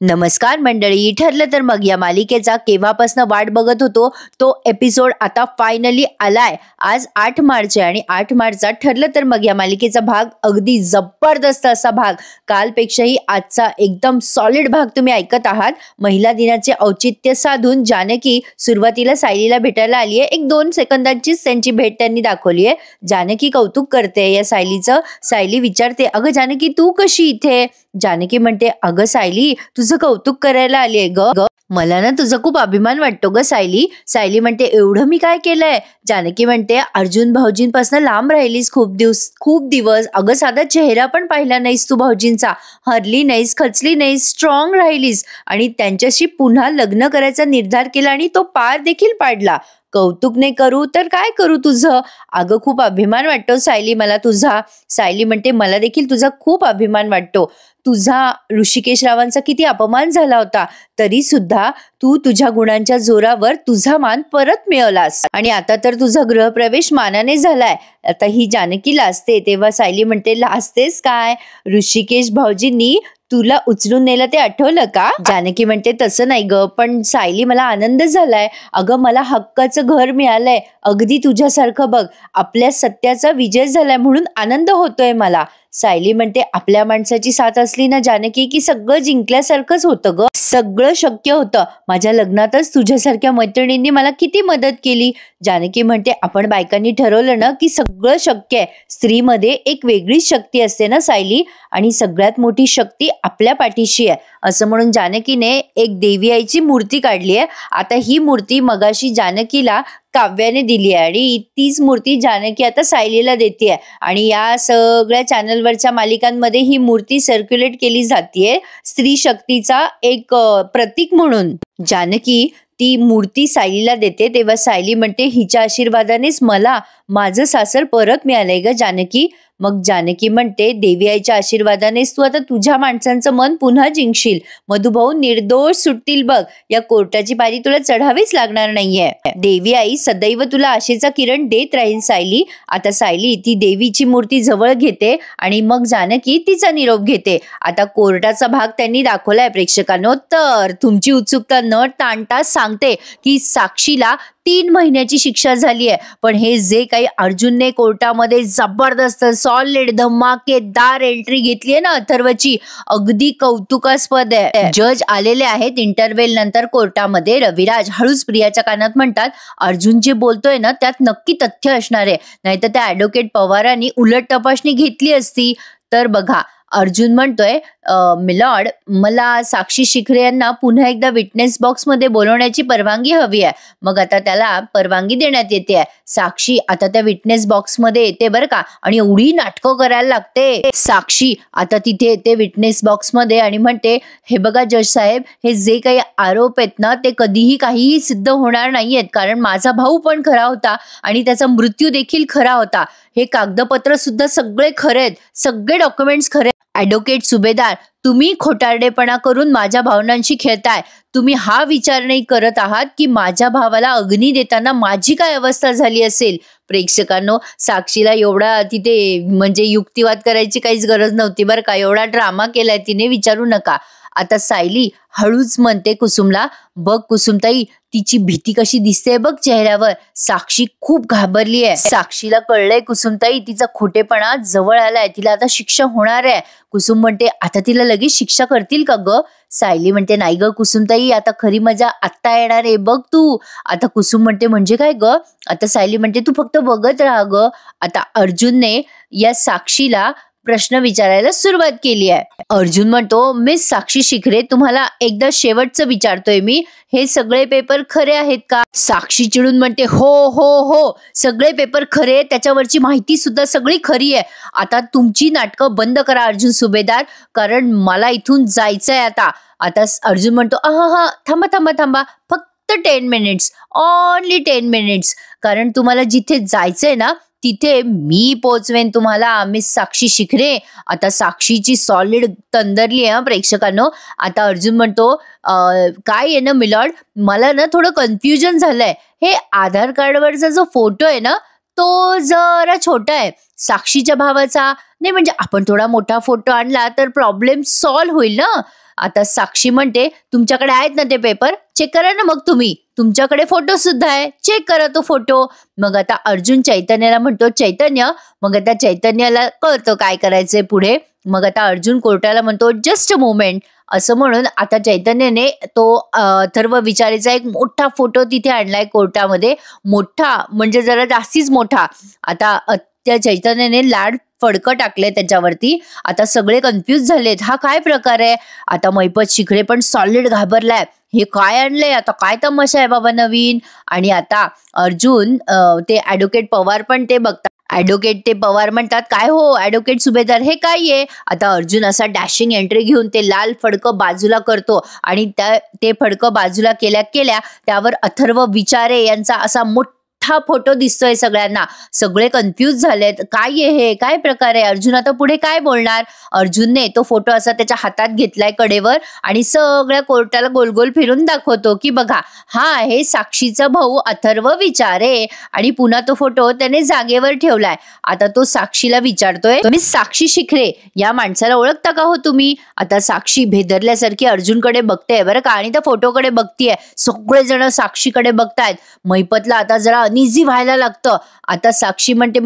नमस्कार मंडळी. ठरलं तर मग या मालिकेचा केव्हापासून वाट बघत होतो तो एपिसोड आता फायनली आलाय. आज 8 मार्च आहे आणि 8 मार्चचा ठरलं तर मग या मालिकेचा भाग अगदी जबरदस्त असा भाग, कालपेक्षाही आजचा एकदम सॉलिड भाग तुम्ही ऐकत आहात. महिला दिनाचे औचित्य साधून जानकी सुरुवातीला सायलीला भेटायला आली आहे. 1-2 सेकंदांचीच त्यांची भेट त्यांनी दाखवली आहे. जानकी कौतुक करते या सायलीचं. सायली विचारते, अगं जानकी तू कशी इथे? जानकी म्हणते, अगं सायली तुझं कौतुक करायला आली आहे ग. मला ना तुझा खूप अभिमान वाटतो ग सायली. सायली म्हणते, एवढं मी काय केलंय? जानकी म्हणते, अर्जुन भाऊजींपासून लांब राहिलीस खूप दिवस. अगं साधा चेहरा पण पाहिला नाहीस तू भाऊजींचा. हरली नाहीस, खचली नाहीस, स्ट्रॉंग राहिलीस आणि त्यांच्याशी पुन्हा लग्न करायचा निर्धार केला आणि तो पार देखील पाडला. कौतुक नाही करू तर काय करू तुझं? अगं खूप अभिमान वाटतो सायली मला तुझा. सायली म्हणते, मला देखील तुझा खूप अभिमान वाटतो. तुझा ऋषिकेश रावांचा किती अपमान झाला होता, तरी सुद्धा तू तुझ्या गुणांच्या जोरावर तुझा मान परत मिळवलास आणि आता तर तुझा गृहप्रवेश मानाने झालाय. आता ही जानकी लाजते तेव्हा सायली म्हणते, लाजतेस काय? ऋषिकेश भाऊजींनी तुला उचलून नेलं ते आठवलं का? जानकी म्हणते, तसं नाही ग, पण सायली मला आनंद झालाय. अगं मला हक्काचं घर मिळालंय, अगदी तुझ्यासारखं बघ. आपल्या सत्याचा विजय झालाय म्हणून आनंद होतोय मला. सायली म्हणते, आपल्या माणसाची साथ असली ना जानकी की सगळं जिंकल्यासारखंच होतं ग. सगळं शक्य होतं. माझ्या लग्नातच तुझ्यासारख्या मैत्रिणींनी मला किती मदत केली. जानकी म्हणते, आपण बायकांनी ठरवलं ना की सगळं शक्य आहे. स्त्रीमध्ये एक वेगळीच शक्ती असते ना सायली, आणि सगळ्यात मोठी शक्ती आपल्या पाठीशी आहे. असं म्हणून जानकीने एक देवी आईची मूर्ती काढली आहे. आता ही मूर्ती मगाशी जानकीला काव्याने दिली आहे आणि तीच मूर्ती जानकी आता सायलीला देते आणि या सगळ्या चॅनलवरच्या मालिकांमध्ये ही मूर्ती सर्क्युलेट केली जाते स्त्री शक्तीचा एक प्रतीक म्हणून. जानकी ती मूर्ती सायलीला देते तेव्हा सायली म्हणते, हिच्या आशीर्वादानेच मला माझं सासर परत मिळालंय ग जानकी. मग जानकी म्हणते, देवी आईच्या आशीर्वादानेच तू आता तुझ्या माणसांचं मन पुन्हा जिंकशील. मधुभाऊ निर्दोष सुटतील बघ. या कोर्टाची पारी तुला चढावीच लागणार नाहीये. देवी आई सदैव तुला आशेचा किरण देत राहील सायली. आता सायली ती देवीची मूर्ती जवळ घेते आणि मग जानकी तिचा निरोप घेते. आता कोर्टाचा भाग त्यांनी दाखवलाय प्रेक्षकांनो. तर तुमची उत्सुकता न ताणता सांगते की साक्षीला 3 महिन्याची शिक्षा झाली आहे. पण हे जे काही अर्जुनने कोर्टामध्ये जबरदस्त सॉलिड धमाकेदार एंट्री घेतली आहे ना अथर्वची, अगदी कौतुकास्पद आहे. जज आलेले आहेत इंटरव्हेल नंतर कोर्टामध्ये. रविराज हळूच प्रियाच्या कानात म्हणतात, अर्जुन जे बोलतोय ना त्यात नक्की तथ्य असणार आहे, नाहीतर त्या ऍडव्होकेट पवारांनी उलट तपासणी घेतली असती. तर बघा अर्जुन म्हणतोय, मिलॉर्ड मला साक्षी शिखरे यांना पुन्हा एकदा विटनेस बॉक्स मध्ये बोलवण्याची परवानगी हवी आहे. मग आता त्याला परवानगी देण्यात येते. साक्षी आता त्या विटनेस बॉक्स मध्ये येते बरं का, आणि एवढी नाटकं करायला लागते. साक्षी आता तिथे येते विटनेस बॉक्स मध्ये आणि म्हणते, हे बघा जज साहेब, हे जे काही आरोप आहेत ना ते कधीही काहीही सिद्ध होणार नाहीयेत, कारण माझा भाऊ पण खरा होता आणि त्याचा मृत्यू देखील खरा होता. हे कागदपत्र सुद्धा सगळे खरे आहेत, सगळे डॉक्युमेंट्स खरे. ॲडव्होकेट सुभेदार, तुम्ही खोटारडेपणा करून माझ्या भावनांशी खेळताय. तुम्ही हा विचार नाही करत आहात की माझ्या भावाला अग्नी देताना माझी काय अवस्था झाली असेल. प्रेक्षकांनो, साक्षीला एवढा तिथे म्हणजे युक्तिवाद करायची काहीच गरज नव्हती बरं का. एवढा ड्रामा केलाय तिने, विचारू नका. आता सायली हळूच म्हणते कुसुमला, बघ कुसुमताई, तिची भीती कशी दिसते बघ चेहऱ्यावर. साक्षी खूप घाबरली आहे. साक्षीला कळलंय कुसुमताई तिचा खोटेपणा जवळ आलाय, तिला आता शिक्षा होणार आहे. कुसुम म्हणते, आता तिला लगेच शिक्षा करतील का ग? सायली म्हणते, नाही ग कुसुमताई, आता खरी मजा आत्ता येणार आहे बघ तू. आता कुसुम म्हणते, म्हणजे काय ग? आता सायली म्हणते, तू फक्त बघत राहा ग. आता अर्जुनने या साक्षीला प्रश्न विचारायला सुरुवात केली आहे. अर्जुन म्हणतो, मिस साक्षी शिखरे, तुम्हाला एकदा शेवटचं विचारतोय मी, हे सगळे पेपर खरे आहेत का? साक्षी चिडून म्हणते, हो हो हो, सगळे पेपर खरे, त्याच्यावरची माहिती सुद्धा सगळी खरी आहे. आता तुमची नाटकं बंद करा अर्जुन सुभेदार, कारण मला इथून जायचंय आता. आता अर्जुन म्हणतो, हा थांबा थांबा थांबा, फक्त 10 मिनिट्स, ओनली 10 मिनिट्स, कारण तुम्हाला जिथे जायचंय ना तिथे मी पोहोचवेन तुम्हाला, मिस साक्षी शिखरे. आता साक्षीची सॉलिड तंदरली आहे प्रेक्षकांनो. आता अर्जुन म्हणतो, काय आहे ना मिलॉर्ड, मला ना थोडं कन्फ्युजन झालंय. हे आधार कार्डवरचा जो फोटो आहे ना तो जरा छोटा आहे. साक्षीच्या भावाचा नाही, म्हणजे आपण थोडा मोठा फोटो आणला तर प्रॉब्लेम सॉल्व्ह होईल ना. आता साक्षी म्हणते, तुमच्याकडे आहेत ना ते पेपर, चेक करा ना मग तुम्ही, तुमच्याकडे फोटो सुद्धा आहे, चेक करा तो फोटो. मग आता अर्जुन चैतन्याला म्हणतो, चैतन्य. मग आता चैतन्याला कळतं काय करायचंय पुढे. मग आता अर्जुन कोर्टाला म्हणतो, जस्ट अ मोमेंट. असं म्हणून आता चैतन्याने तो अथर्व विचारेचा एक मोठा फोटो तिथे आणलाय कोर्टामध्ये. मोठा म्हणजे जरा जास्तीच मोठा. आता त्या चैतन्याने लाड फडकं टाकले त्याच्यावरती. आता सगळे कन्फ्यूज झालेत, हा काय प्रकार आहे. आता मैपत शिखरे पण सॉलिड घाबरलाय, हे काय आणलंय, आता काय तमाशा आहे बाबा नवीन. आणि आता अर्जुन ते ॲडव्होकेट पवार पण ते बघतात. ॲडव्होकेट ते पवार म्हणतात, काय हो ॲडव्होकेट सुभेदार, हे काय आहे. आता अर्जुन असा डॅशिंग एंट्री घेऊन ते लाल फडकं बाजूला करतो आणि ते फडकं बाजूला केल्या केल्या त्यावर अथर्व विचारे यांचा असा मोठा फोटो दिसतोय सगळ्यांना. सगळे कन्फ्यूज झालेत, काय आहे हे, काय प्रकार आहे. अर्जुन आता पुढे काय बोलणार. अर्जुनने तो फोटो असा त्याच्या हातात घेतलाय कडेवर आणि सगळ्या कोर्टाला गोल गोल फिरून दाखवतो की बघा, हा आहे साक्षीचा भाऊ अथर्व विचारे. आणि पुन्हा तो फोटो त्याने जागेवर ठेवलाय. आता तो साक्षीला विचारतोय, तुम्ही साक्षी शिखरे या माणसाला ओळखता का हो तुम्ही. आता साक्षी भेदरल्यासारखी अर्जुनकडे बघते बरं का, आणि त्या फोटोकडे बघतीये. सगळेजण साक्षीकडे बघतायत. मैपतला आता जरा अनइझी व्हायला लागतं. आता साक्षी म्हणते,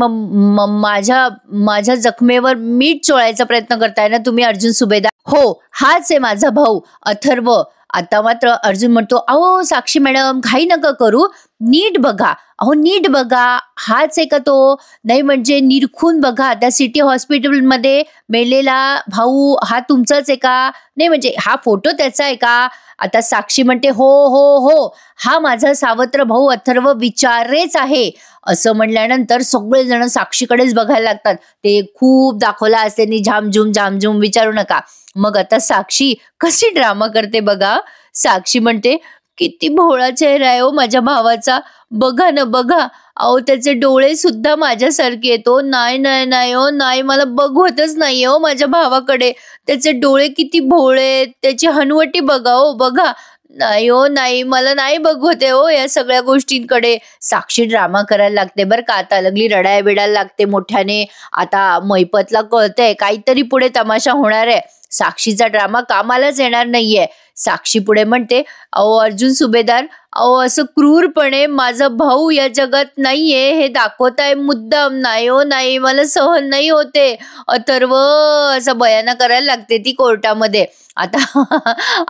माझ्या जखमेवर मीठ चोळायचा प्रयत्न करताय ना तुम्ही अर्जुन सुभेदार. हो, हाच आहे माझा भाऊ अथर्व. आता मात्र अर्जुन म्हणतो, अहो साक्षी मॅडम घाई नका करू, नीट बघा, अहो नीट बघा, हाच आहे का तो. नाही म्हणजे निरखून बघा, त्या सिटी हॉस्पिटलमध्ये मेलेला भाऊ हा तुमचाच आहे का. नाही म्हणजे हा फोटो त्याचा आहे का. आता साक्षी म्हणते, हो हो हो, हा माझा सावत्र भाऊ अथर्व विचारेच आहे. असं म्हणल्यानंतर सगळेजण साक्षीकडेच बघायला लागतात. ते खूप दाखवला असते नि झामझूम झामझूम विचारू नका. मग आता साक्षी कशी ड्रामा करते बघा. साक्षी म्हणते, किती भोळा चेहरा आहे हो माझ्या भावाचा, बघा ना बघा, अहो त्याचे डोळे सुद्धा माझ्यासारखे येतो. नाही नाही नाही हो नाही, मला बघवतच नाहीये हो माझ्या भावाकडे, त्याचे डोळे किती भोळे, त्याची हनवटी बघा हो बघा. नाही हो नाही, मला नाही बघवते हो या सगळ्या गोष्टींकडे. साक्षी ड्रामा करायला लागते बरं का. आता लगली रडाया बिडायला लागते मोठ्याने. आता मैपतला कळतंय काहीतरी पुढे तमाशा होणार आहे. साक्षीचा ड्रामा कामालाच येणार नाहीये. साक्षी पुढे म्हणते, अहो अर्जुन सुभेदार, अहो असं क्रूरपणे माझा भाऊ या जगात नाहीये हे दाखवताय मुद्दाम. नाही हो नाही, मला सहन नाही होते. अथर्व असं बयाना करायला लागते ती कोर्टामध्ये. आता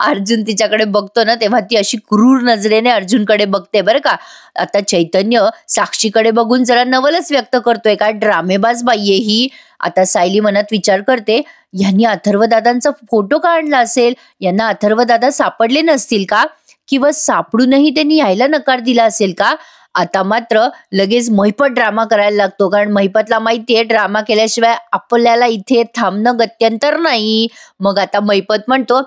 अर्जुन तिच्याकडे बघतो ना तेव्हा ती अशी क्रूर नजरेने अर्जुनकडे बघते बरं का. आता चैतन्य साक्षीकडे बघून जरा नवलच व्यक्त करतोय, काय ड्रामेबाज बाई आहे ही. आता सायली मनात विचार करते, यांनी अथर्वदादांचा फोटो काढला असेल, यांना अथर्वदादा सापडले नसतील का, किंवा सापडूनही त्यांनी यायला नकार दिला असेल का. आता मात्र लगेच मैपत ड्रामा करायला लागतो, कारण मैपतला माहितीये ड्रामा केल्याशिवाय आपल्याला इथे थांबणं गत्यंतर नाही. मग आता मैपत म्हणतो,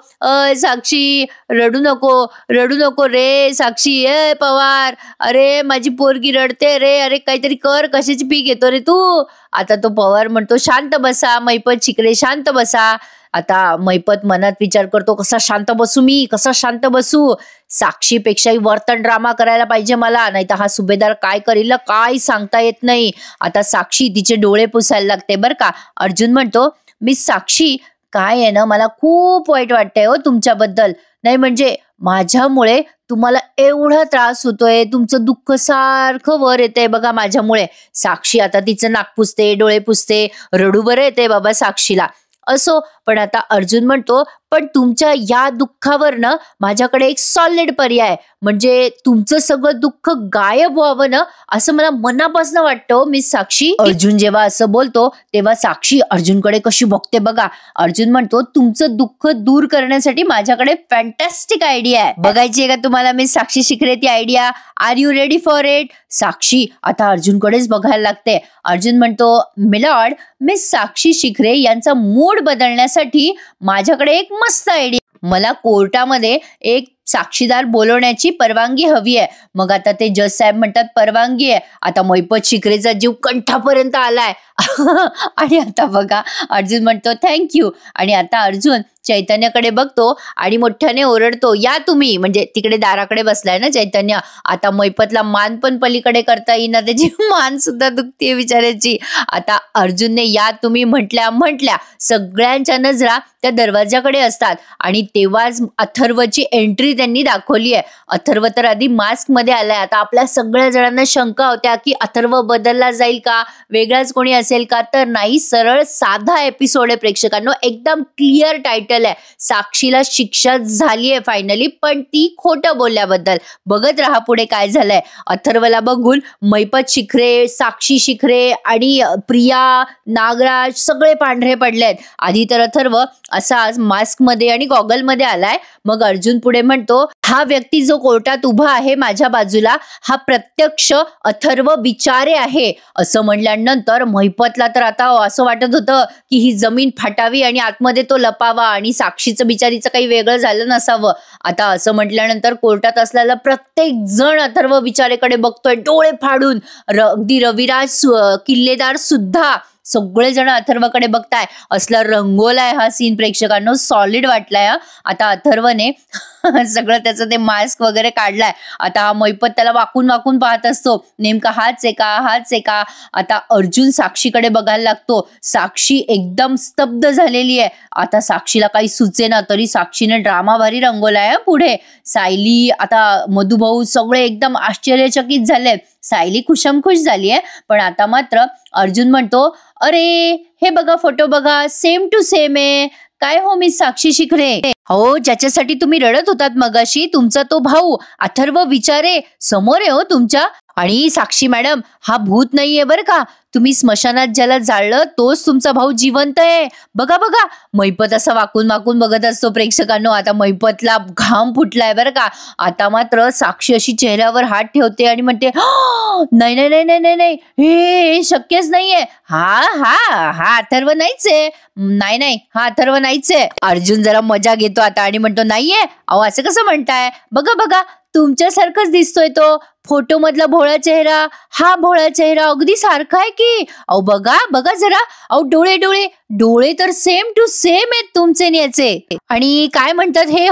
साक्षी रडू नको रे साक्षी, पवार, अरे माझी पोरगी रडते रे, अरे काहीतरी कर, कशाची पी घेतो रे तू. आता तो पवार म्हणतो, शांत बसा मैपत शिखरे, शांत बसा. आता मैपत मनात विचार करतो, कसा शांत बसू मी, कसा शांत बसू. साक्षीपेक्षाही वर्तन ड्रामा करायला पाहिजे मला, नाही तर हा सुभेदार काय करील काय सांगता येत नाही. आता साक्षी तिचे डोळे पुसायला लागते बरं का. अर्जुन म्हणतो, मिस साक्षी काय आहे ना, मला खूप वाईट वाटतंय हो तुमच्याबद्दल. नाही म्हणजे माझ्यामुळे तुम्हाला एवढा त्रास होतोय, तुमचं दुःख सारखं वर येतंय बघा माझ्यामुळे. साक्षी आता तिचं नाक पुसते, डोळे पुसते, रडू बरं येते बाबा साक्षीला. असो, पण आता अर्जुन म्हणतो, पण तुमच्या या दुःखावर ना माझ्याकडे एक सॉलिड पर्याय, म्हणजे तुमचं सगळं दुःख गायब व्हावं ना, असं मला मनापासून वाटतं मिस साक्षी. अर्जुन जेव्हा असं बोलतो तेव्हा साक्षी अर्जुनकडे कशी बघते बघा. अर्जुन म्हणतो, तुमचं दुःख दूर करण्यासाठी माझ्याकडे फॅन्टॅस्टिक आयडिया आहे, बघायची आहे का तुम्हाला मिस साक्षी शिखरे ती idea. Are you ready for it. Sakshi आता अर्जुनकडेच बघायला लागते. अर्जुन म्हणतो, मिलॉर्ड, मिस साक्षी शिखरे यांचा मूड बदलण्यासाठी माझ्याकडे एक मस्त आयडिया. मला कोर्टामध्ये एक साक्षीदार बोलवण्याची परवानगी हवी आहे. मग आता ते जज साहेब म्हणतात, परवानगी आहे. आता मैपत शिखरेचा जीव कंठापर्यंत आलाय. आणि आता बघा अर्जुन म्हणतो थँक्यू. आणि आता अर्जुन चैतन्याकडे बघतो आणि मोठ्याने ओरडतो, या तुम्ही. म्हणजे तिकडे दाराकडे बसलाय ना चैतन्य. आता मैपतला मान पण पलीकडे करता येईना, त्याची मान सुद्धा दुखतीये बिचाऱ्याची. आता अर्जुनने या तुम्ही म्हटल्या सगळ्यांच्या नजरा त्या दरवाजाकडे असतात आणि तेव्हाच अथर्वची एंट्री त्यांनी दाखवली आहे. अथर्व तर आधी मास्क मध्ये आलाय. आता आपल्या सगळ्या जणांना शंका होत्या की अथर्व बदलला जाईल का, वेगळाच कोणी असेल का, तर नाही, सरळ साधा एपिसोड आहे प्रेक्षकांनो. एकदम क्लिअर टायटल आहे, साक्षीला शिक्षा झाली आहे फायनली, पण ती खोटं बोलल्याबद्दल. बघत राहा पुढे काय झालंय. अथर्वला बघून मैपत शिखरे, साक्षी शिखरे आणि प्रिया, नागराज सगळे पांढरे पडलेत. आधी तर अथर्व असाच मास्क मध्ये आणि गॉगल मध्ये आलाय. मग अर्जुन पुढे म्हणतो, हा व्यक्ती जो कोर्टात उभा आहे माझ्या बाजूला, हा प्रत्यक्ष अथर्व विचारे आहे. असं म्हणल्यानंतर मैपतला तर आता असं वाटत होतं की ही जमीन फाटावी आणि आतमध्ये तो लपावा आणि साक्षीचं बिचारीचं काही वेगळं झालं नसावं. आता असं म्हटल्यानंतर कोर्टात असलेला प्रत्येक जण अथर्व विचारेकडे बघतोय डोळे फाडून. अगदी रविराज किल्लेदार सुद्धा सगळेजण अथर्वकडे बघताय. असला रंगोलाय हा सीन प्रेक्षकांनो, सॉलिड वाटलाय. आता अथर्वने सगळं त्याचं ते मास्क वगैरे काढलाय. आता हा मैपत त्याला वाकून वाकून पाहत असतो, नेमका हाच आहे का, हाच आहे का. आता अर्जुन साक्षीकडे बघायला लागतो. साक्षी एकदम स्तब्ध झालेली आहे. आता साक्षीला काही सुचेना, तरी साक्षीने ड्रामा भारी रंगवलाय पुढे. सायली, आता मधुभाऊ सगळे एकदम आश्चर्यचकित झाले. सायली खुशमखुश झाली आहे, पण आता मात्र अर्जुन म्हणतो, अरे हे बघा फोटो बघा, सेम टू सेम आहे. काय हो मिस साक्षी शिखरे, हो ज्याच्यासाठी तुम्ही रडत होतात मगाशी, तुमचा तो भाऊ अथर्व विचारे समोर आहे हो तुमच्या. आणि साक्षी मॅडम, हा भूत नाहीये बरं का, तुम्ही स्मशानात ज्याला जाळलं तोच तुमचा भाऊ जिवंत आहे. बघा बघा. मैपत असा वाकून वाकून बघत असतो प्रेक्षकांनो. आता मैपतला घाम फुटलाय बरं का. आता मात्र साक्षी अशी चेहऱ्यावर हात ठेवते आणि म्हणते, नाही नाही नाही नाही नाही, हे शक्यच नाहीये. हा अथर्व नाहीच आहे. नाही नाही, हा अथर्व नाहीच आहे. अर्जुन जरा मजा घेतो आता आणि म्हणतो, नाहीये, अहो असं कसं म्हणताय, बघा बघा तुमच्यासारखंच दिसतोय तो फोटो मधला भोळा चेहरा, हा भोळा चेहरा अगदी सारखा आहे की. अहो बघा बघा जरा, अहो डोळे डोळे डोळे तर सेम टू सेम आहेत तुमचे याचे. आणि काय म्हणतात हे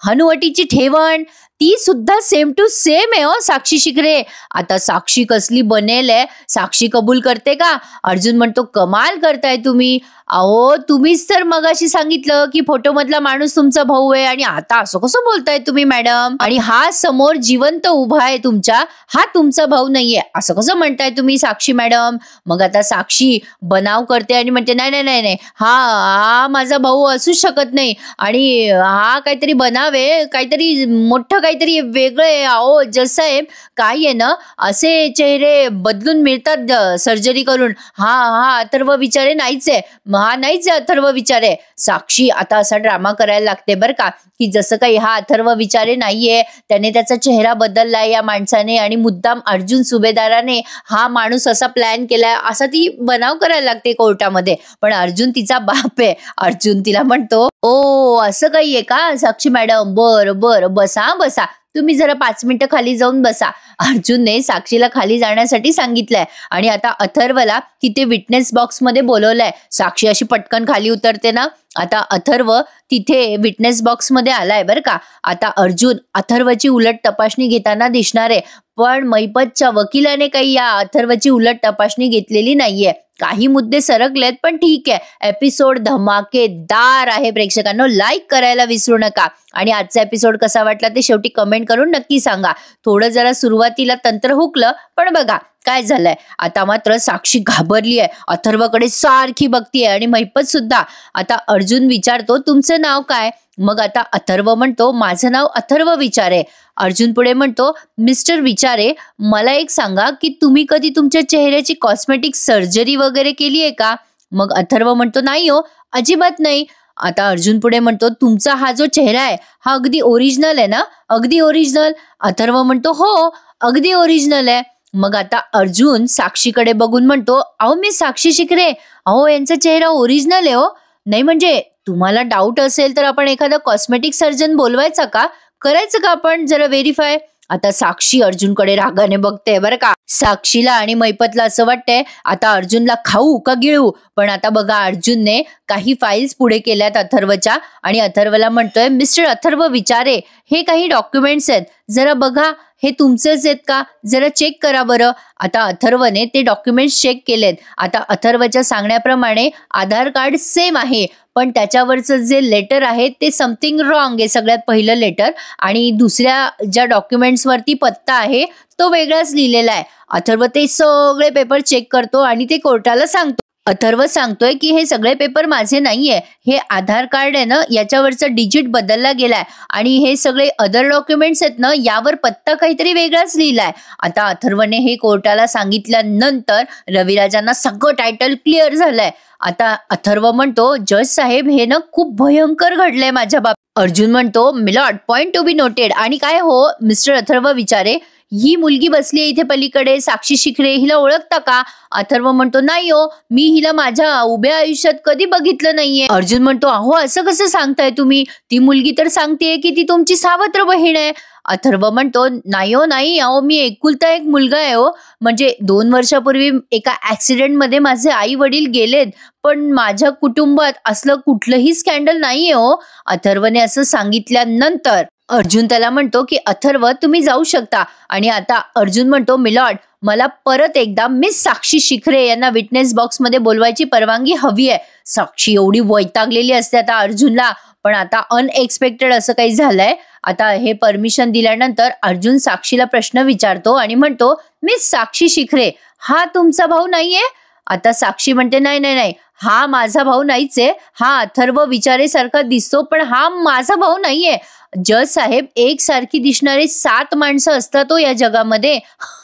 हनुवटीची ठेवण ती सुद्धा सेम टू सेम आहे हो साक्षी शिखरे. आता साक्षी कसली बनेल आहे, साक्षी कबूल करते का. अर्जुन म्हणतो, कमाल करताय तुम्ही. अहो तुम्हीच तर मगाशी सांगितलं की फोटो मधला माणूस तुमचा भाऊ आहे आणि आता असं कसं बोलताय तुम्ही मॅडम. आणि हा समोर जिवंत उभा आहे तुमच्या, हा तुमचा भाऊ नाहीये, असं कसं म्हणताय तुम्ही साक्षी मॅडम. मग आता साक्षी बनाव करते आणि म्हणते, नाही नाही नाही नाही, हा माझा भाऊ असूच शकत नाही. आणि हा काहीतरी बनाव आहे, काहीतरी मोठं काहीतरी वेगळं आहे. अहो जसं आहे काय आहे ना, असे चेहरे बदलून मिळतात सर्जरी करून. हा अथर्व विचारे नाहीच आहे, हा नाहीच आहे अथर्व विचारे. साक्षी आता असा ड्रामा करायला लागते बरं का, की जसं काही हा अथर्व विचारे नाहीये, त्याने त्याचा चेहरा बदललाय या माणसाने आणि मुद्दाम अर्जुन सुभेदाराने हा माणूस असा प्लॅन केलाय, असा ती बनाव करायला लागते कोर्टामध्ये. पण अर्जुन तिचा बाप आहे. अर्जुन तिला म्हणतो, ओ असं काही आहे का साक्षी मॅडम, बरं बसा तुम्ही जरा 5 मिनिटं खाली जाऊन बसा. अर्जुनने साक्षीला खाली जाण्यासाठी सांगितलंय आणि आता अथर्वला तिथे विटनेस बॉक्स मध्ये बोलवलंय. साक्षी अशी पटकन खाली उतरते ना. आता अथर्व तिथे विटनेस बॉक्स मध्ये आलाय बरं का. आता अर्जुन अथर्वची उलट तपासणी घेताना दिसणार आहे, पण मैपतच्या वकिलाने काही या अथर्वची उलट तपासणी घेतलेली नाहीये. काही मुद्दे सरकलेत, पण ठीक आहे. एपिसोड धमाकेदार आहे प्रेक्षकांनो, लाईक करायला विसरू नका. आणि आजचा एपिसोड कसा वाटला ते शेवटी कमेंट करून नक्की सांगा. थोडं जरा सुरुवातीला तंत्र हुकलं, पण बघा काय झालंय. आता मात्र साक्षी घाबरली आहे, अथर्वकडे सारखी बघतीये आणि मैपत सुद्धा. आता अर्जुन विचारतो, तुमचं नाव काय. मग आता अथर्व म्हणतो, माझं नाव अथर्व विचारे. अर्जुन पुढे म्हणतो, मिस्टर विचारे, मला एक सांगा की तुम्ही कधी तुमच्या चेहऱ्याची कॉस्मेटिक सर्जरी वगैरे केली आहे का. मग अथर्व म्हणतो, नाही हो, अजिबात नाही. आता अर्जुन पुढे म्हणतो, तुमचा हा जो चेहरा आहे हा अगदी ओरिजिनल आहे ना. अगदी ओरिजिनल. अथर्व म्हणतो, हो अगदी ओरिजिनल आहे. मग आता अर्जुन साक्षीकडे बघून म्हणतो, अहो मी साक्षी शिखरे, अहो यांचा चेहरा ओरिजिनल आहे हो. नाही म्हणजे तुम्हाला डाऊट असेल तर आपण एखादा कॉस्मेटिक सर्जन बोलवायचा का, करायचं का आपण जरा व्हेरीफाय. आता साक्षी अर्जुनकडे रागाने बघते बरं का. साक्षीला आणि मैपतला असं वाटतंय आता अर्जुनला खाऊ का गिळू, पण आता बघा अर्जुनने काही फाईल्स पुढे केल्यात अथर्वच्या आणि अथर्वला म्हणतोय, मिस्टर अथर्व विचारे, हे काही डॉक्युमेंट्स आहेत, जरा बघा हे तुमचेच आहेत का, जरा चेक करा बरं. आता अथर्वने ते डॉक्युमेंट्स चेक केलेत. आता अथर्वच्या सांगण्याप्रमाणे आधार कार्ड सेम आहे, पण त्याच्यावरचं जे लेटर आहे ते समथिंग रॉंग आहे, सगळ्यात पहिलं लेटर, आणि दुसऱ्या ज्या डॉक्युमेंट्सवरती पत्ता आहे तो वेगळाच लिहिलेला आहे. अथर्व ते सगळे पेपर चेक करतो आणि ते कोर्टाला सांगतो. अथर्व सांगतोय की हे सगळे पेपर माझे नाहीये, हे आधार कार्ड आहे ना याच्यावरचा डिजिट बदलला गेलाय आणि हे सगळे अदर डॉक्युमेंट्स आहेत ना यावर पत्ता काहीतरी वेगळाच लिहिलाय. आता अथर्वने हे कोर्टाला सांगितल्यानंतर रविराजांना सगळं टायटल क्लिअर झालंय. आता अथर्व म्हणतो, जज साहेब हे ना खूप भयंकर घडलंय माझ्या बाबतीत. अर्जुन म्हणतो, milord point to be noted. आणि काय हो मिस्टर अथर्व विचारे, ही मुलगी बसली इथे पलीकडे साक्षी शिखरे, हिला ओळखता का? अथर्व म्हणतो, नाही हो, मी हिला माझ्या उभ्या आयुष्यात कधी बघितलं नाहीये. अर्जुन म्हणतो, अहो असं कसं सांगताय तुम्ही, ती मुलगी तर सांगतेय की ती तुमची सावत्र बहीण आहे. अथर्व म्हणतो, नाही हो नाही, अहो मी एकुलता एक मुलगा आहे हो, म्हणजे 2 वर्षापूर्वी एका ऍक्सिडेंटमध्ये माझे आई वडील गेलेत, पण माझ्या कुटुंबात असलं कुठलंही स्कॅन्डल नाहीये हो. अथर्वने असं सांगितल्यानंतर अर्जुन त्याला म्हणतो की अथर्व तुम्ही जाऊ शकता. आणि आता अर्जुन म्हणतो, मिलॉर्ड मला परत एकदा मिस साक्षी शिखरे यांना विटनेस बॉक्समध्ये बोलवायची परवानगी हवी आहे. साक्षी एवढी वैतागलेली असते आता अर्जुनला, पण आता अनएक्सपेक्टेड असं काही झालंय. आता हे परमिशन दिल्यानंतर अर्जुन साक्षीला प्रश्न विचारतो आणि म्हणतो, मिस साक्षी शिखरे हा तुमचा भाऊ नाहीये? आता साक्षी म्हणते, नाही नाही नाही, हा माझा भाऊ नाहीच आहे, हा अथर्व विचारेसारखा दिसतो पण हा माझा भाऊ नाहीये. जज साहेब एकसारखी दिसणारी 7 माणसं असतात तो या जगामध्ये.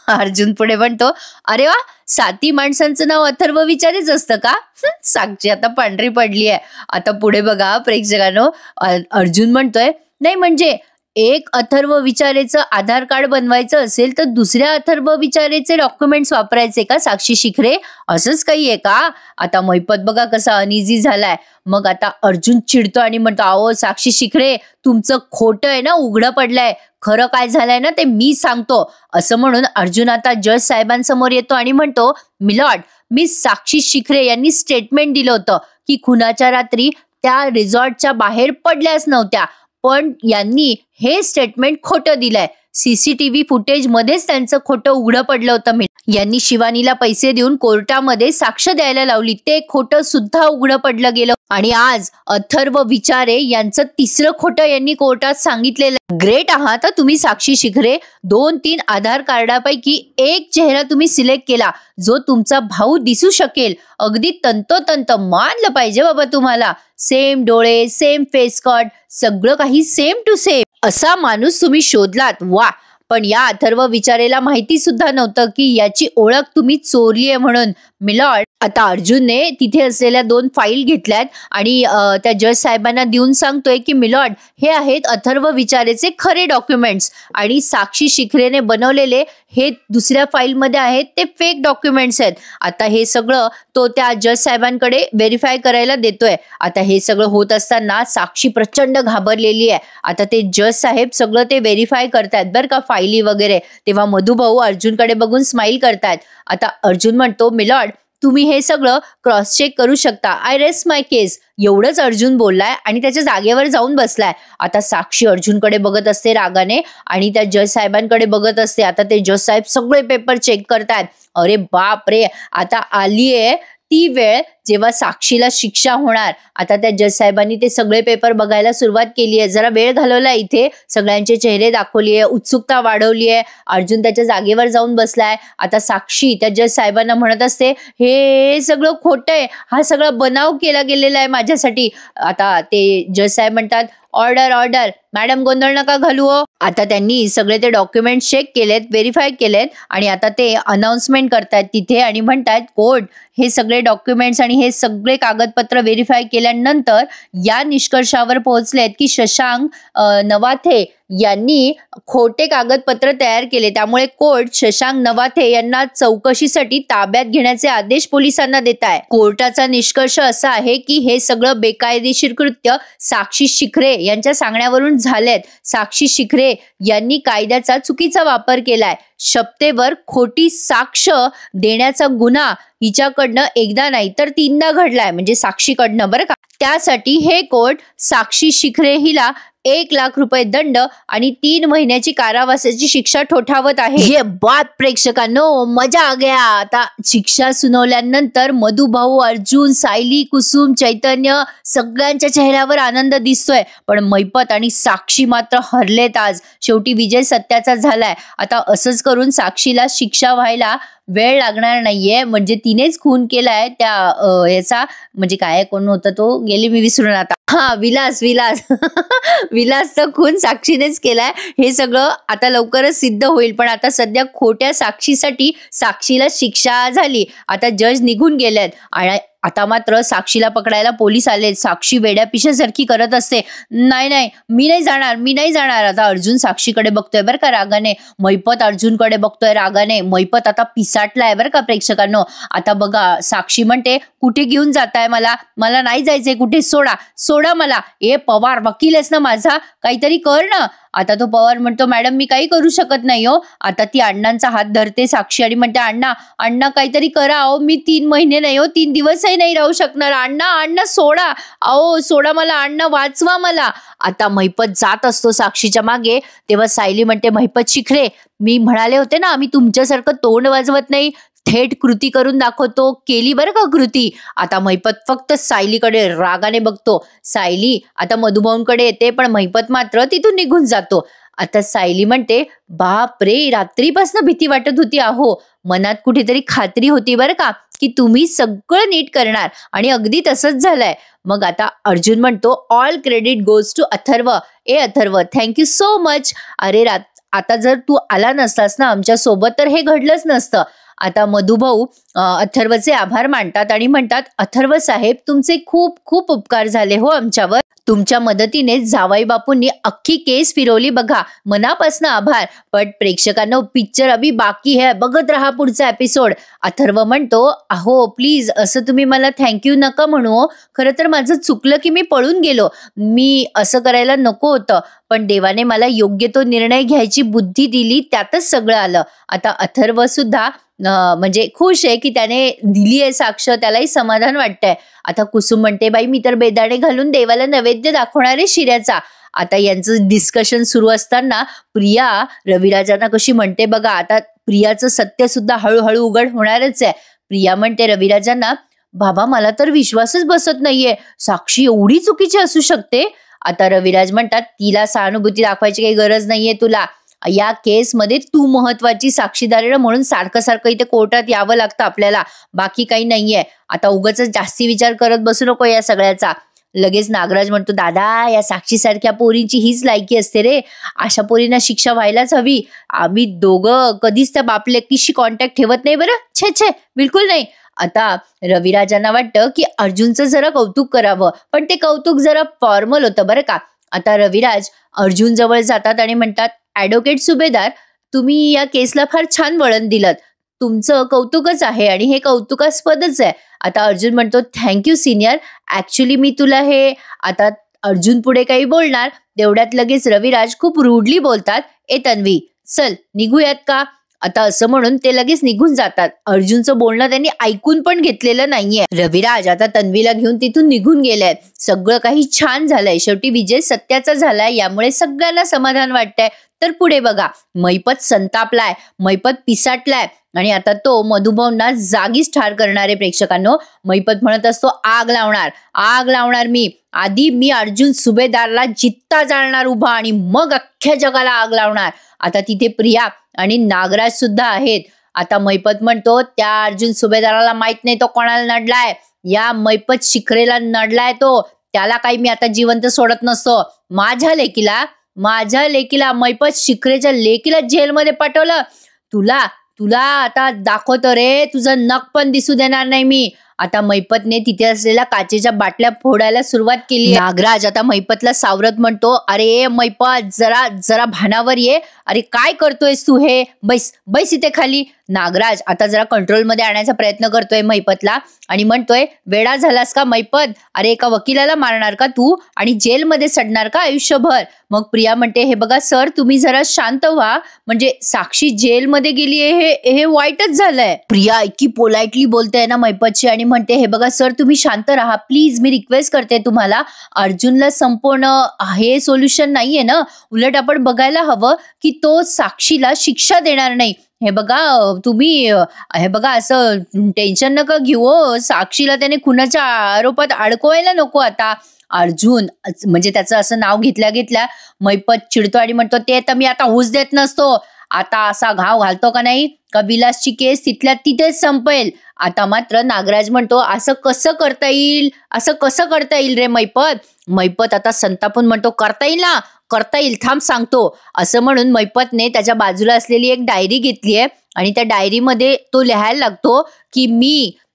अर्जुन पुढे म्हणतो, अरे वा, 7 माणसांचं नाव अथर्व विचारेच असतं का? साक्षी आता पांढरी पडली आहे. आता पुढे बघा प्रेक्षकांनो, अर्जुन म्हणतोय, नाही म्हणजे एक अथर्व विचारेचं आधार कार्ड बनवायचं असेल तर दुसऱ्या अथर्व विचारेचे डॉक्युमेंट्स वापरायचे का साक्षी शिखरे? असंच काही आहे का? आता मैपत बघा कसा अनइझी झालाय. मग आता अर्जुन चिडतो आणि म्हणतो, अहो साक्षी शिखरे तुमचं खोटं आहे ना उघडं पडलंय, खरं काय झालंय ना ते मी सांगतो. असं म्हणून अर्जुन आता जज साहेबांसमोर येतो आणि म्हणतो, मिलॉर्ड मी साक्षी शिखरे यांनी स्टेटमेंट दिलं होतं की खुनाच्या रात्री त्या रिसॉर्टच्या बाहेर पडल्याच नव्हत्या, पण यांनी हे स्टेटमेंट खोटं दिलंय. सीसीटीव्ही फुटेज मध्येच त्यांचं खोटं उघडं पडलं होतं. यांनी शिवानीला पैसे देऊन कोर्टामध्ये साक्ष द्यायला लावली, ते खोटं सुद्धा उघडं पडलं गेलं. आणि आज अथर्व विचारे यांचं 3रं खोटं यांनी कोर्टात सांगितलेलं. ग्रेट आहात तुम्ही साक्षी शिखरे. 2-3 आधार कार्डापैकी एक चेहरा तुम्ही सिलेक्ट केला जो तुमचा भाऊ दिसू शकेल. अगदी तंतोतंत मानलं पाहिजे बाबा तुम्हाला. सेम डोळे, सेम फेस कट, सगळं काही सेम टू सेम असा माणूस तुम्ही शोधलात. वा. पण या अथर्व विचारेला माहिती सुद्धा नव्हतं की याची ओळख तुम्ही चोरली आहे म्हणून. मिलॉर्ड आता अर्जुनने तिथे असलेल्या 2 फाईल घेतल्यात आणि त्या जज साहेबांना देऊन सांगतोय की मिलॉर्ड हे आहेत अथर्व विचारेचे खरे डॉक्युमेंट्स आणि साक्षी शिखरेने बनवलेले हे दुसऱ्या फाईलमध्ये आहेत ते फेक डॉक्युमेंट्स आहेत. आता हे सगळं तो त्या जज साहेबांकडे व्हेरीफाय करायला देतोय. आता हे सगळं होत असताना साक्षी प्रचंड घाबरलेली आहे. आता ते जज साहेब सगळं ते व्हेरीफाय करतायत बरं का, फाईली वगैरे. तेव्हा मधुभाऊ अर्जुनकडे बघून स्माइल करतायत. आता अर्जुन म्हणतो, मिलॉर्ड तुम्ही हे सगळं क्रॉस चेक करू शकता, आय रेस्ट माय केस. एवढंच अर्जुन बोललाय आणि त्याच्या जागेवर जाऊन बसलाय. आता साक्षी अर्जुनकडे बघत असते रागाने आणि त्या जज साहेबांकडे बघत असते. आता ते जज साहेब सगळे पेपर चेक करतायत. अरे बाप रे, आता आलीये ती वेळ जेव्हा साक्षीला शिक्षा होणार. आता त्या जज साहेबांनी ते सगळे पेपर बघायला सुरुवात केली आहे. जरा वेळ घालवला इथे, सगळ्यांचे चेहरे दाखवली आहे, उत्सुकता वाढवली आहे. अर्जुन त्याच्या जागेवर जाऊन बसलाय. आता साक्षी त्या जज साहेबांना म्हणत असते, हे सगळं खोटं आहे, हा सगळा बनाव केला गेलेला आहे माझ्यासाठी. आता ते जज साहेब म्हणतात, ऑर्डर ऑर्डर, मॅडम गोंधळ नका घालू हो. आता त्यांनी सगळे ते डॉक्युमेंट चेक केलेत, व्हेरीफाय केलेत आणि आता ते अनाउन्समेंट करतायत तिथे आणि म्हणतात, कोर्ट हे सगळे डॉक्युमेंट्स आणि हे सगळे कागदपत्र व्हेरीफाय केल्यानंतर या निष्कर्षावर पोहोचलेत की शशांक नवाथे यांनी खोटे कागदपत्र तयार केले. त्यामुळे कोर्ट शशांक नवाथे यांना चौकशीसाठी ताब्यात घेण्याचे आदेश पोलिसांना देत आहे. कोर्टाचा निष्कर्ष असा आहे की हे सगळं बेकायदेशीर कृत्य साक्षी शिखरे यांच्या सांगण्यावरून झालेत. साक्षी शिखरे यांनी कायद्याचा चुकीचा वापर केलाय. शपथेवर खोटी साक्ष देण्याचा गुन्हा हिच्याकडनं एकदा नाही तर 3दा घडलाय, म्हणजे साक्षीकडनं, बरं का. त्यासाठी हे कोर्ट साक्षी शिखरे हिला 1 लाख रुपये दंड आणि 3 महिन्याची कारावासाची शिक्षा ठोठावत आहे. ये बात प्रेक्षकांनो, मजा आ गया. आता शिक्षा सुनावल्यानंतर मधुभाऊ, अर्जुन, सायली, कुसुम, चैतन्य सगळ्यांच्या चेहऱ्यावर आनंद दिसतोय. पण मैपत आणि साक्षी मात्र हरलेत आज. शेवटी विजय सत्याचा झालाय. आता असंच करून साक्षीला शिक्षा व्हायला वेळ लागणार नाहीये, म्हणजे तिनेच खून केलाय त्या याचा, म्हणजे काय कोण होता तो, गेली मी विसरून आता. हा, विलास विलासचा खून साक्षीनेच केलाय. हे सगळं आता लवकरच सिद्ध होईल. पण आता सध्या खोट्या साक्षीसाठी साक्षीला शिक्षा झाली. आता जज निघून गेलेत आणि आता मात्र साक्षीला पकडायला पोलीस आले. साक्षी वेड्या पिशासारखी करत असते, नाही मी नाही जाणार. आता अर्जुन साक्षीकडे बघतोय बरं का रागाने, मैपत अर्जुनकडे बघतोय रागाने. मैपत आता पिसाटलाय बरं का प्रेक्षकांनो. आता बघा, साक्षी म्हणते कुठे घेऊन जाताय मला नाही जायचंय कुठे, सोडा मला. ए पवार, वकील आहेस ना माझा, काहीतरी कर ना. आता तो पवार म्हणतो, मॅडम मी काही करू शकत नाही हो. आता ती अण्णांचा हात धरते साक्षी आणि म्हणते, अण्णा काहीतरी करा अहो, मी 3 महिने नाही हो, 3 दिवसही नाही राहू शकणार. अण्णा सोडा, अहो सोडा मला, अण्णा वाचवा मला. आता मैपत जात असतो साक्षीच्या मागे, तेव्हा सायली म्हणते, मैपत शिखरे, मी म्हणाले होते ना आम्ही तुमच्यासारखं तोंड वाजवत नाही, थेट कृती करून दाखवतो. केली बरं का कृती. आता मैपत फक्त सायलीकडे रागाने बघतो. सायली आता मधुभाऊंकडे येते, पण मैपत मात्र तिथून निघून जातो. आता सायली म्हणते, बाप रे, रात्रीपासून भीती वाटत होती अहो, मनात कुठेतरी खात्री होती बरं का की तुम्ही सगळं नीट करणार, आणि अगदी तसंच झालंय. मग आता अर्जुन म्हणतो, all credit goes to Atharva. ए अथर्व, थँक्यू सो मच. अरे आता जर तू आला नसतास ना आमच्या सोबत तर हे घडलंच नसतं. आता मधुभाऊ अथर्वचे आभार मानतात आणि म्हणतात, अथर्व साहेब, तुमचे खूप खूप उपकार झाले हो आमच्यावर. तुमच्या मदतीने जावई बापूंनी अख्खी केस फिरवली बघा, मनापासून आभार. पण प्रेक्षकांनो, पिक्चर अभी बाकी है, बघत राहा पुढचा एपिसोड. अथर्व म्हणतो, अहो प्लीज असं तुम्ही मला थँक्यू नका म्हणू. खरं तर माझं चुकलं की मी पळून गेलो, मी असं करायला नको होतं, पण देवाने मला योग्य तो निर्णय घ्यायची बुद्धी दिली, त्यातच सगळं आलं. आता अथर्व सुद्धा म्हणजे खुश आहे की त्याने दिली आहे साक्ष, त्यालाही समाधान वाटतंय. आता कुसुम म्हणते, बाई मी तर बेदाणे घालून देवाला नैवेद्य दाखवणार आहे शिऱ्याचा. आता यांचं डिस्कशन सुरू असताना प्रिया रविराजांना कशी म्हणते बघा. आता प्रियाचं सत्य सुद्धा हळूहळू उघड होणारच आहे. प्रिया म्हणते रविराजांना, बाबा मला तर विश्वासच बसत नाहीये, साक्षी एवढी चुकीची असू शकते. आता रविराज म्हणतात, तिला सहानुभूती दाखवायची काही गरज नाहीये तुला, या केसमध्ये तू महत्वाची साक्षीदार म्हणून सारखं इथे कोर्टात यावं लागतं आपल्याला, बाकी काही नाहीये. आता उगाच जास्ती विचार करत बसू नको या सगळ्याचा. लगेच नागराज म्हणतो, दादा या साक्षीसारख्या पोरींची हीच लायकी असते रे, अशा पोरींना शिक्षा व्हायलाच हवी. आम्ही दोघं कधीच त्या बापलेकीशी कॉन्टॅक्ट ठेवत नाही बरं, छे बिलकुल नाही. आता रविराजांना वाटतं की अर्जुनचं जरा कौतुक करावं, पण ते कौतुक जरा फॉर्मल होतं बरं का. आता रविराज अर्जुन जवळ जातात आणि म्हणतात, ॲडव्होकेट सुभेदार, तुम्ही या केसला फार छान वळण दिलं, तुमचं कौतुकच आहे आणि हे कौतुकास्पदच आहे. आता अर्जुन म्हणतो, थँक्यू सिनियर, ॲक्च्युली मी तुला हे. आता अर्जुन पुढे काही बोलणार तेवढ्यात लगेच रविराज खूप रूडली बोलतात, ए तन्वी चल निघूयात का. आता असं म्हणून ते लगेच निघून जातात. अर्जुनचं बोलणं त्यांनी ऐकून पण घेतलेलं नाहीये. रविराज आता तन्वीला घेऊन तिथून निघून गेलाय. सगळं काही छान झालंय, शेवटी विजय सत्याचा झालाय, यामुळे सगळ्यांना समाधान वाटतंय. तर पुढे बघा, मैपत संतापलाय, मैपत पिसाटलाय आणि आता तो मधुभाऊंना जागीच ठार करणारे. प्रेक्षकांनो, मैपत म्हणत असतो, आग लावणार मी, आधी मी अर्जुन सुभेदारला जित्ता जाळणार उभा आणि मग अख्ख्या जगाला आग लावणार. आता तिथे प्रिया आणि नागराज सुद्धा आहेत. आता मैपत म्हणतो, त्या अर्जुन सुभेदाराला माहित नाही तो कोणाला नडलाय, या मैपत शिखरेला नडलाय तो, त्याला काही मी आता जिवंत सोडत नसतो. माझ्या लेकीला मैपत शिखरेच्या लेकीला जेलमध्ये पाठवलं, तुला आता दाखवतो रे, तुझं नख पण दिसू देणार नाही मी. आता मैपतने तिथे असलेल्या काचेच्या बाटल्या फोडायला सुरुवात केली. नागराज आता मैपतला सावरत म्हणतो, अरे मैपत जरा भानावर ये, अरे काय करतोयस तू हे, बैस इथे खाली. नागराज आता जरा कंट्रोलमध्ये आणायचा प्रयत्न करतोय मैपतला आणि म्हणतोय, वेडा झालास का मैपत? अरे एका वकिलाला मारणार का तू आणि जेलमध्ये सडणार का आयुष्यभर? मग प्रिया म्हणते, हे बघा सर, तुम्ही जरा शांत व्हा, म्हणजे साक्षी जेलमध्ये गेलीये हे वाईटच झालंय. प्रिया इतकी पोलाइटली बोलते ना मैपतची आणि म्हणते, हे बघा सर, तुम्ही शांत राहा प्लीज, मी रिक्वेस्ट करते तुम्हाला. अर्जुनला संपवणं हे सोल्युशन नाहीये ना, उलट आपण बघायला हवं की तो साक्षीला शिक्षा देणार नाही. हे बघा तुम्ही, हे बघा असं टेन्शन नका घेऊ हो, साक्षीला त्याने खुनाच्या आरोपात अडकवायला नको. आता अर्जुन म्हणजे त्याचं असं नाव घेतल्या मैपत चिडतो आणि म्हणतो, ते तर मी आता होऊच देत नसतो. आता असा घाव घालतो का नाही का विलासची केस तिथल्या तिथेच संपेल. आता मात्र नागराज म्हणतो, असं कसं करता येईल रे मैपत? मैपत आता संतापून म्हणतो, करता येईल, थांब सांगतो. असं म्हणून मैपतने त्याच्या बाजूला असलेली एक डायरी घेतली आहे आणि त्या डायरीमध्ये तो लिहायला लागतो की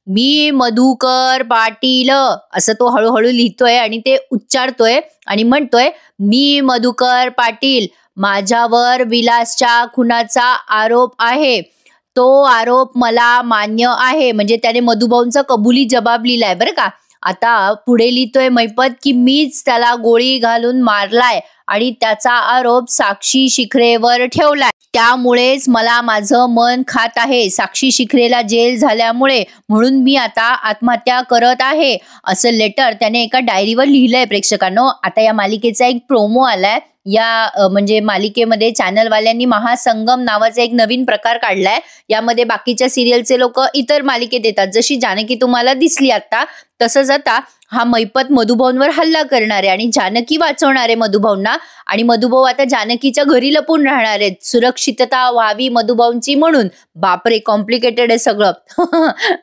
मी मधुकर पाटील, असं तो हळूहळू लिहितोय आणि ते उच्चारतोय आणि म्हणतोय, मी मधुकर पाटील, माझ्यावर विलासच्या खुनाचा आरोप आहे, तो आरोप मला मान्य आहे. म्हणजे त्याने मधुभाऊंचा कबुली जबाब लिहिलाय बरं का. आता पुढे लिहितोय मैपत की मीच त्याला गोळी घालून मारलाय आणि त्याचा आरोप साक्षी शिखरेवर ठेवलाय, त्यामुळेच मला माझं मन खात आहे. साक्षी शिखरेला जेल झाल्यामुळे, म्हणून मी आता आत्महत्या करत आहे, असं लेटर त्याने एका डायरीवर लिहिलंय. प्रेक्षकांनो, आता या मालिकेचा एक प्रोमो आलाय. या म्हणजे मालिकेमध्ये चॅनलवाल्यांनी महासंगम नावाचा एक नवीन प्रकार काढलाय. यामध्ये बाकीच्या सिरियलचे लोक इतर मालिकेत येतात, जशी जानकी तुम्हाला दिसली आता, तसंच आता हा मैपत मधुभाऊंवर हल्ला करणारे आणि जानकी वाचवणारे मधुभाऊंना, आणि मधुभाऊ आता जानकीच्या घरी लपून राहणार आहेत, सुरक्षितता व्हावी मधुभाऊंची म्हणून. बापरे, कॉम्प्लिकेटेड आहे सगळं.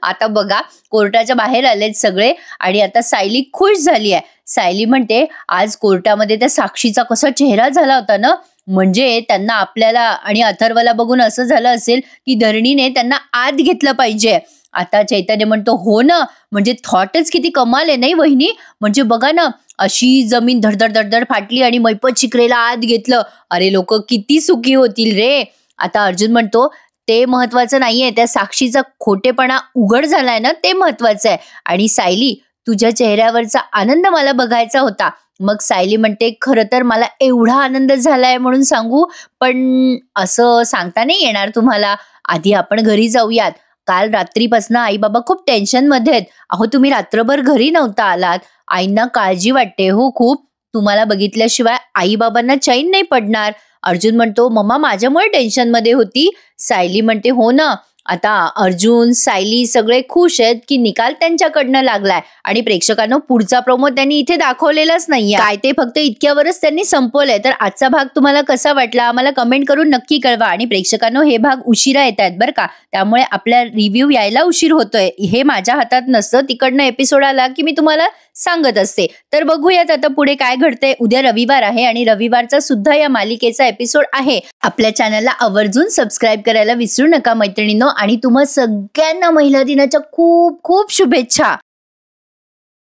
आता बघा, कोर्टाच्या बाहेर आलेत सगळे आणि आता सायली खुश झाली आहे. सायली म्हणते, आज कोर्टामध्ये त्या साक्षीचा कसा चेहरा झाला होता ना, म्हणजे त्यांना आपल्याला आणि अथर्वला बघून असं झालं असेल की धरणीने त्यांना आत घेतलं पाहिजे. आता चैतन्य म्हणतो, हो ना, म्हणजे थॉटच किती कमाल आहे नाही वहिनी, म्हणजे बघा ना, अशी जमीन धडधड फाटली आणि मैपत शिखरेला आत घेतलं, अरे लोक किती सुखी होतील रे. आता अर्जुन म्हणतो, ते महत्वाचं नाहीये, त्या साक्षीचा खोटेपणा उघड झालाय ना, ते महत्वाचं आहे. आणि सायली, तुझ्या चेहऱ्यावरचा आनंद मला बघायचा होता. मग सायली म्हणते, खरं तर मला एवढा आनंद झालाय म्हणून सांगू, पण असं सांगता नाही येणार तुम्हाला. आधी आपण घरी जाऊयात. काल रात्रीपासून आई बाबा खूप टेन्शन मध्ये आहेत. अहो, तुम्ही रात्रभर घरी नव्हता आलात, आईंना काळजी वाटते हो खूप. तुम्हाला बघितल्याशिवाय आई बाबांना चैन नाही पडणार. अर्जुन म्हणतो, मम्मा माझ्यामुळे टेन्शन मध्ये होती. सायली म्हणते, हो ना. आता अर्जुन, सायली सगळे खुश आहेत की निकाल त्यांच्याकडनं लागलाय. आणि प्रेक्षकांनो, पुढचा प्रोमो त्यांनी इथे दाखवलेलाच नाहीये, काय ते फक्त इतक्यावरच त्यांनी संपवलंय. तर आजचा भाग तुम्हाला कसा वाटला आम्हाला कमेंट करून नक्की कळवा. आणि प्रेक्षकांनो, हे भाग उशिरा येत आहेत बरं का, त्यामुळे आपला रिव्ह्यू यायला उशीर होतोय. हे माझ्या हातात नसतं, तिकडनं एपिसोड आला की मी तुम्हाला सांगत असते. तर बघूयात आता पुढे काय घडतंय. उद्या रविवार आहे आणि रविवारचा सुद्धा या मालिकेचा एपिसोड आहे. आपल्या चॅनलला आवर्जून सबस्क्राईब करायला विसरू नका मैत्रिणींनो. आणि तुम्हा सगळ्यांना महिला दिनाच्या खूप खूप शुभेच्छा.